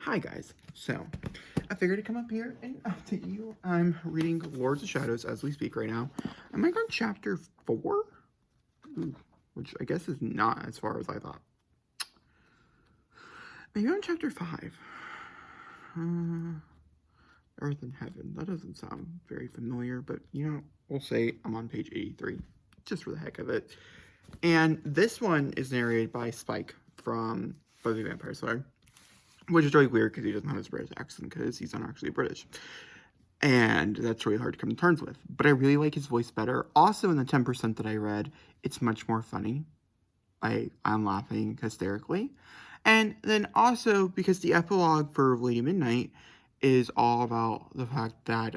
Hi guys, so I figured to come up here and update you. I'm reading Lords of Shadows as we speak right now. I'm like on chapter 4, which I guess is not as far as I thought. Maybe on chapter 5. Earth and Heaven. That doesn't sound very familiar, but you know, we'll say I'm on page 83, just for the heck of it. And this one is narrated by Spike from Buffy the Vampire Slayer. Which is really weird because he doesn't have his British accent because he's not actually British. And that's really hard to come to terms with. But I really like his voice better. Also, in the 10% that I read, it's much more funny. I'm laughing hysterically. And then also, because the epilogue for Lady Midnight is all about the fact that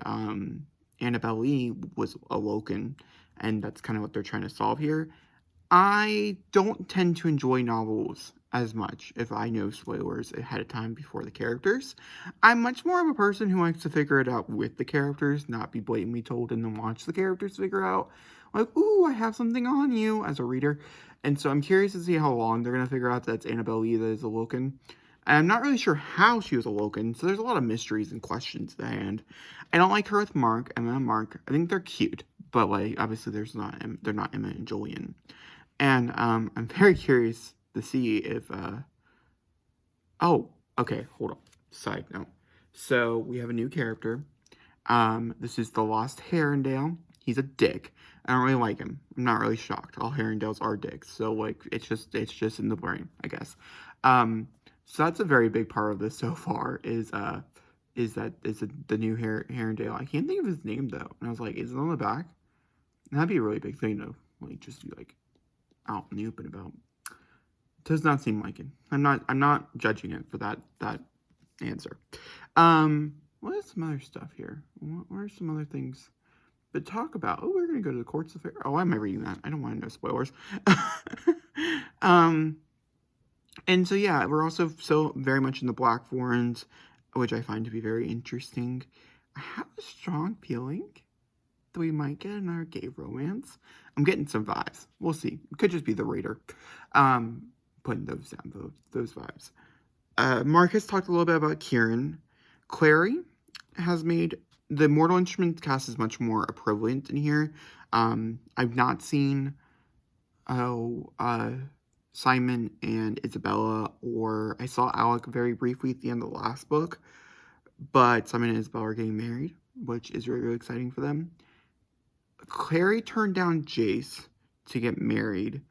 Annabelle Lee was awoken. And that's kind of what they're trying to solve here. I don't tend to enjoy novels as much if I know spoilers ahead of time before the characters. I'm much more of a person who likes to figure it out with the characters, not be blatantly told and then watch the characters figure out, like, ooh, I have something on you as a reader. And so I'm curious to see how long they're going to figure out that's Annabelle Lee that is awoken. And I'm not really sure how she was awoken, so there's a lot of mysteries and questions at the end. I don't like her with Emma and Mark. I think they're cute, but like obviously they're not Emma and Julian. And I'm very curious to see if, oh, okay, hold on. Side note. So we have a new character. This is the Lost Herondale. He's a dick. I don't really like him. I'm not really shocked. All Herondales are dicks. So like, it's just in the brain, I guess. So that's a very big part of this so far is the new Herondale. I can't think of his name though. And I was like, is it on the back? And that'd be a really big thing to like just be like out in the open about. Does not seem like it. I'm not judging it for that answer. What is some other stuff here? What are some other things to talk about? Oh, we're gonna go to the Courts of Fair. Oh, why am I reading that? I don't want to know spoilers. And so yeah, we're also so very much in the Black Forest, which I find to be very interesting. I have a strong feeling that we might get another gay romance. I'm getting some vibes. We'll see. It could just be the reader putting those down, those vibes. Mark has talked a little bit about Kieran. Clary has made the Mortal Instruments cast is much more prevalent in here. I've not seen Simon and Isabella, or I saw Alec very briefly at the end of the last book, but Simon and Isabella are getting married, which is really, really exciting for them. Clary turned down Jace to get married,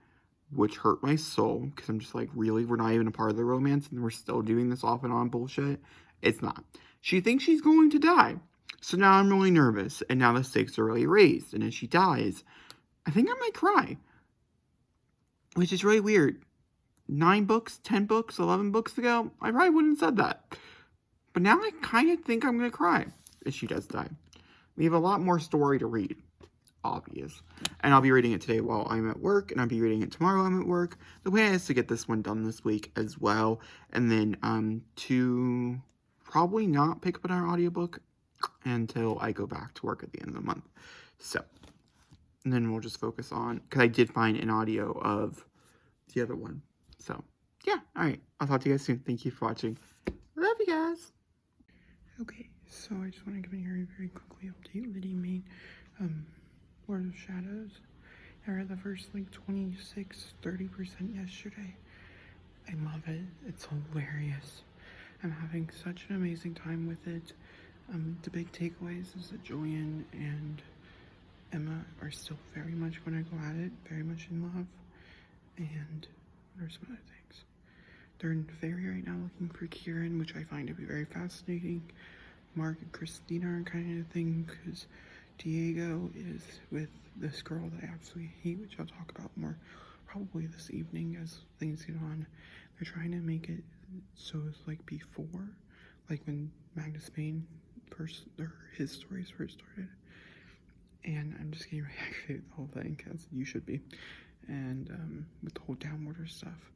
which hurt my soul, because I'm just like, really? We're not even a part of the romance, and we're still doing this off and on bullshit? It's not. She thinks she's going to die. So now I'm really nervous, and now the stakes are really raised, and if she dies, I think I might cry. Which is really weird. 9 books, 10 books, 11 books ago, I probably wouldn't have said that. But now I kind of think I'm going to cry if she does die. We have a lot more story to read. Obvious. And I'll be reading it today while I'm at work, and I'll be reading it tomorrow while I'm at work. The plan is to get this one done this week as well, and then to probably not pick up another audiobook until I go back to work at the end of the month. So, and then we'll just focus on, because I did find an audio of the other one. So, yeah, alright. I'll talk to you guys soon. Thank you for watching. Love you guys. Okay, so I just want to give you a very quickly update. Lydia made Lord of Shadows. I read the first like 26-30% yesterday. I love it. It's hilarious. I'm having such an amazing time with it. The big takeaways is that Julian and Emma are still very much going to go at it, very much in love. And there's some other things. They're in Fairy right now looking for Kieran, which I find to be very fascinating. Mark and Christina are kind of a thing, because Diego is with this girl that I absolutely hate, which I'll talk about more probably this evening as things get on. They're trying to make it so it's like before, like when Magnus Payne first, or his stories first started. And I'm just getting reactivated the whole thing, as you should be. And with the whole downwater stuff,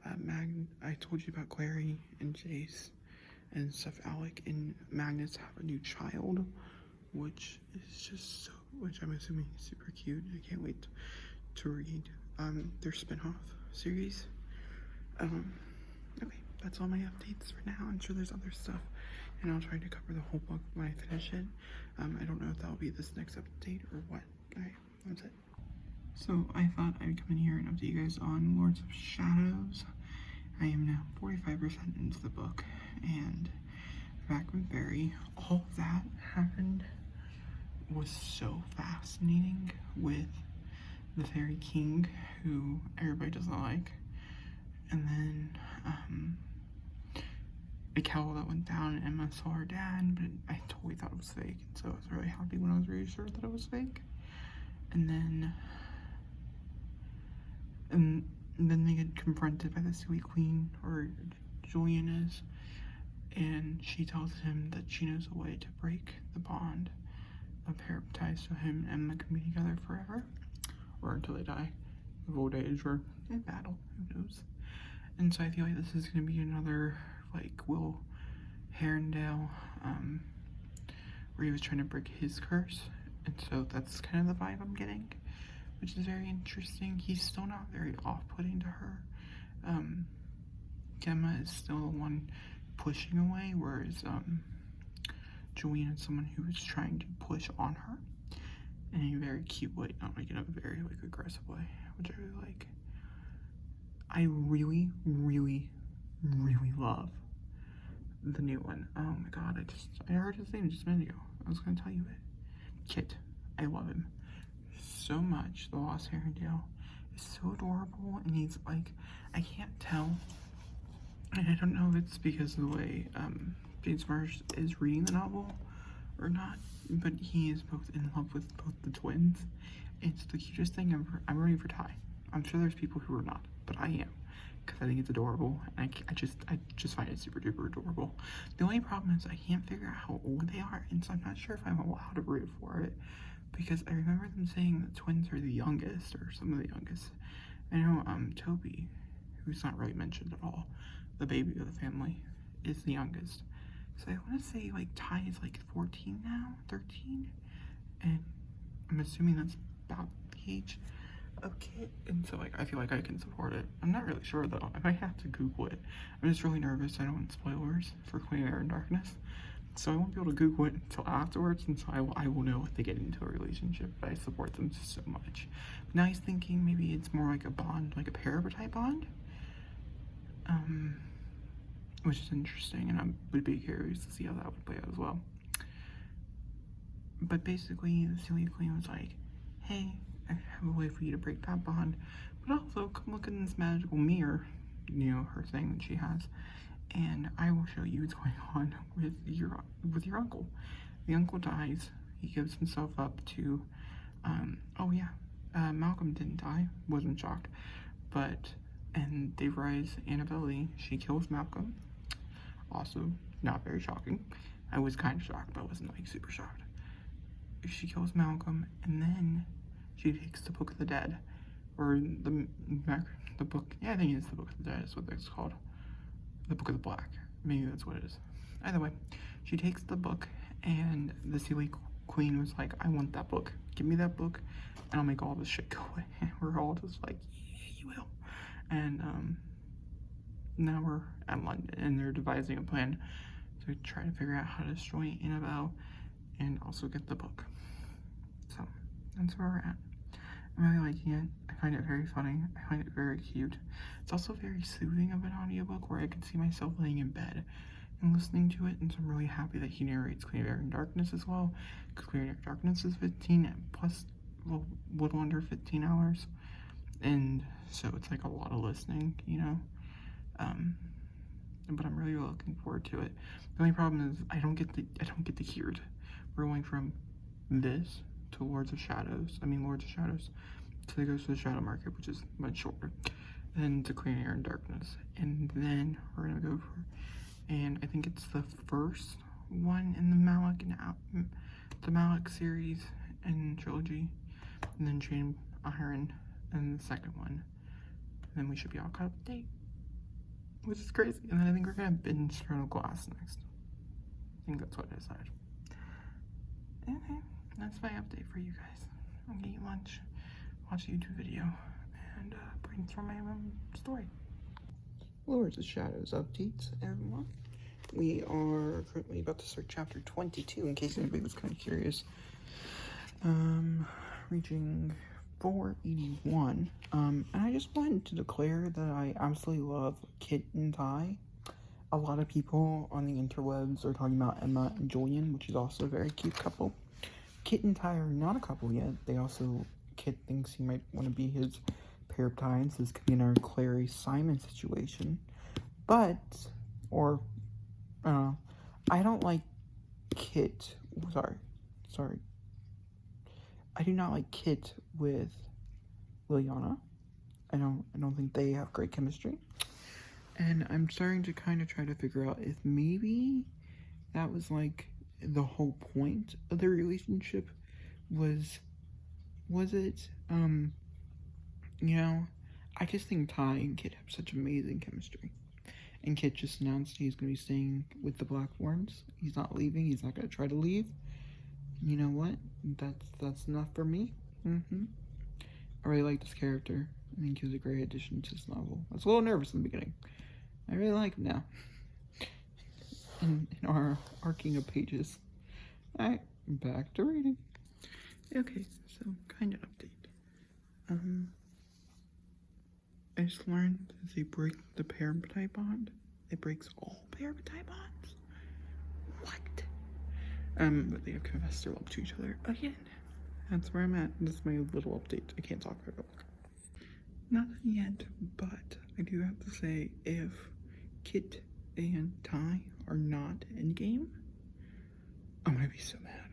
I told you about Clary and Jace and stuff. Alec and Magnus have a new child, which is just so, which I'm assuming is super cute. I can't wait to read their spin-off series. Okay, that's all my updates for now. I'm sure there's other stuff, and I'll try to cover the whole book when I finish it. I don't know if that'll be this next update or what. Alright, that's it. So I thought I'd come in here and update you guys on Lords of Shadows. I am now 45% into the book, and back with Barry, all of that happened was so fascinating with the Fairy King, who everybody doesn't like, and then the cowl that went down, and Emma saw her dad, but I totally thought it was fake, and so I was really happy when I was reassured that it was fake. And then they get confronted by the Silly Queen, or Julian is, and she tells him that she knows a way to break the bond of pair ties, so him and Emma can be together forever, or until they die of old age or in battle, who knows. And so I feel like this is going to be another, like, Will Herondale, where he was trying to break his curse, and so that's kind of the vibe I'm getting, which is very interesting. He's still not very off-putting to her. Gemma is still the one pushing away, whereas Julian is someone who is trying to push on her in a very cute way, not like in a very like aggressive way, which I really like. I really, really, really love the new one. Oh my god, I heard his name just a minute ago. I was gonna tell you it. Kit. I love him so much. The Lost Herondale is so adorable, and he's like, I can't tell, and I don't know if it's because of the way James Marsh is reading the novel or not, but he is both in love with both the twins. It's the cutest thing ever. I'm ready for Ty. I'm sure there's people who are not, but I am, because I think it's adorable, and I just find it super duper adorable. The only problem is I can't figure out how old they are, and so I'm not sure if I'm allowed to root for it, because I remember them saying the twins are the youngest, or some of the youngest. I know Toby, who's not really mentioned at all, the baby of the family, is the youngest. So I want to say like Ty is like 14 now, 13, and I'm assuming that's about the age of Kit, and so like I feel like I can support it. I'm not really sure though. I might have to Google it. I'm just really nervous. I don't want spoilers for Queen of Air and Darkness, so I won't be able to Google it until afterwards, and so I will know if they get into a relationship. But I support them so much. But now he's thinking maybe it's more like a bond, like a paratype bond, which is interesting, and I would be curious to see how that would play out as well. But basically, the Silly Queen was like, hey, I have a way for you to break that bond, but also come look in this magical mirror, you know, her thing that she has, and I will show you what's going on with your uncle. The uncle dies. He gives himself up to, oh yeah, Malcolm didn't die. Wasn't shocked, and they rise Annabelle. She kills Malcolm. Also, not very shocking. I was kind of shocked, but I wasn't like super shocked. She kills Malcolm, and then she takes the Book of the Dead, or the book. Yeah, I think it's the Book of the Dead is what it's called. The Book of the Black. Maybe that's what it is. Either way, she takes the book, and the Silly Queen was like, I want that book. Give me that book, and I'll make all this shit go away. We're all just like, yeah, you will. And now we're at London, and they're devising a plan to try to figure out how to destroy Annabelle and also get the book. So that's where we're at. I'm really liking it. I find it very funny. I find it very cute. It's also very soothing of an audiobook where I can see myself laying in bed and listening to it, and so I'm really happy that he narrates Queen of Air and Darkness as well, because Queen of Air and Darkness is 15 plus a little under 15 hours, and so it's like a lot of listening, you know. But I'm really looking forward to it. The only problem is I don't get to hear it. We're going from this to Lords of Shadows to Ghost of the Shadow Market, which is much shorter, then to Queen of Air and Darkness, and then we're gonna go for, and I think it's the first one in the Malik series and trilogy, and then Chain Iron, and the second one, and then we should be all caught up to date, which is crazy. And then I think we're gonna binge Throne of Glass next. I think that's what I decided. Okay, that's my update for you guys. I'm gonna eat lunch, watch a YouTube video, and brainstorm my own story. Lords of Shadows updates, everyone. We are currently about to start chapter 22, in case anybody was kind of curious. Reaching 481. And I just wanted to declare that I absolutely love Kit and Ty. A lot of people on the interwebs are talking about Emma and Julian, which is also a very cute couple. Kit and Ty are not a couple yet. Kit thinks he might want to be his pair of ties. This could be another Clary Simon situation. I don't like Kit. Sorry. I do not like Kit with Liliana. I don't think they have great chemistry. And I'm starting to kind of try to figure out if maybe that was like the whole point of their relationship. Was it? I just think Ty and Kit have such amazing chemistry. And Kit just announced he's going to be staying with the Blackthorns. He's not leaving. He's not going to try to leave. You know what? That's enough for me. I really like this character. I think he was a great addition to this novel. I was a little nervous in the beginning. I really like him now. In our arcing of pages. Alright, back to reading. Okay, so kind of update. I just learned that they break the parent-type bond. It breaks all parent-type bonds? What? But they have confessed their love to each other again. That's where I'm at. This is my little update. I can't talk for a book. Not yet, but I do have to say, if Kit and Ty are not endgame, I'm gonna be so mad.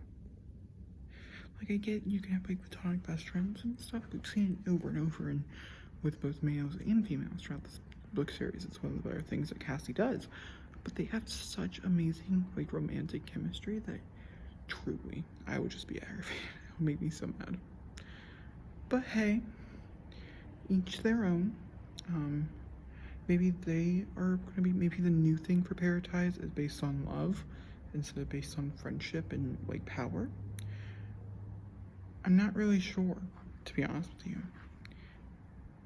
Like, I get you can have like platonic best friends and stuff. We've seen it over and over and with both males and females throughout this book series. It's one of the better things that Cassie does. But they have such amazing like romantic chemistry that truly I would just be aggravated. It would make me so mad. But hey, each their own. Maybe they are gonna be maybe the new thing for Paratize is based on love instead of based on friendship and like power. I'm not really sure, to be honest with you.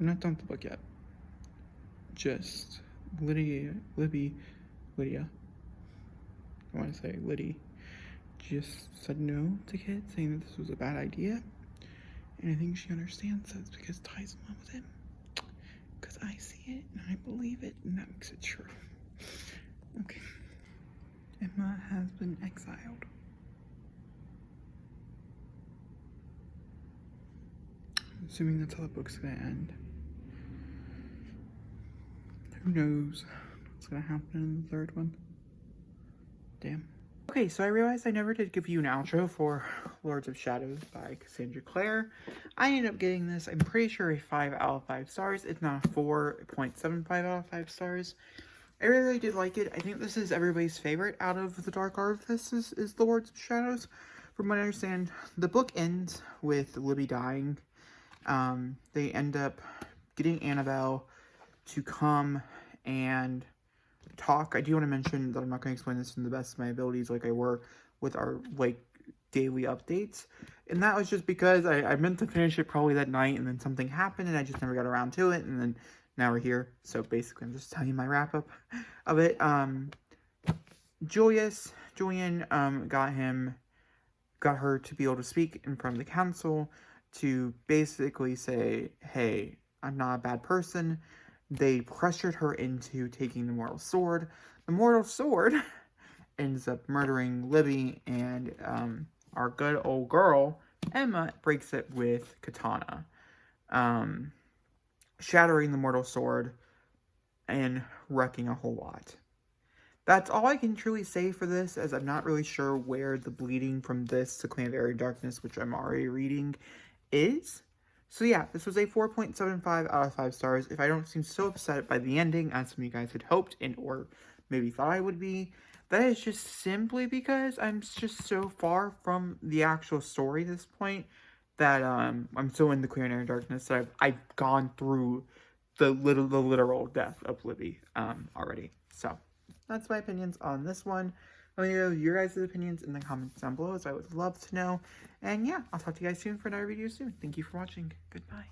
I'm not done with the book yet. Just Lydia, I want to say Liddy, just said no to Kit, saying that this was a bad idea. And I think she understands that it's because Ty's in love with him. Because I see it, and I believe it, and that makes it true. Okay. Emma has been exiled. Assuming that's how the book's gonna end. Who knows what's gonna happen in the third one? Damn. Okay, so I realized I never did give you an outro for Lords of Shadows by Cassandra Clare. I ended up getting this, I'm pretty sure, a 5 out of 5 stars. It's not a 4.75 out of 5 stars. I really did like it. I think this is everybody's favorite out of the Dark Artifice is the Lords of Shadows. From what I understand, the book ends with Libby dying. They end up getting Annabelle to come and talk. I do want to mention that I'm not going to explain this in the best of my abilities like I were with our like daily updates, and that was just because I meant to finish it probably that night and then something happened and I just never got around to it, and then now we're here. So basically I'm just telling you my wrap up of it. Julian got her to be able to speak in front of the council to basically say, hey, I'm not a bad person. They pressured her into taking the mortal sword. The mortal sword ends up murdering Libby, and our good old girl, Emma, breaks it with katana, shattering the mortal sword and wrecking a whole lot. That's all I can truly say for this, as I'm not really sure where the bleeding from this to Clan of Airy Darkness, which I'm already reading, is. So yeah, this was a 4.75 out of 5 stars. If I don't seem so upset by the ending as some of you guys had hoped and or maybe thought I would be, that is just simply because I'm just so far from the actual story at this point that I'm so in the Clan of Airy Darkness that I've gone through the literal death of Libby already. So that's my opinions on this one. Let me know your guys' opinions in the comments down below, as I would love to know. And yeah, I'll talk to you guys soon for another video soon. Thank you for watching. Goodbye.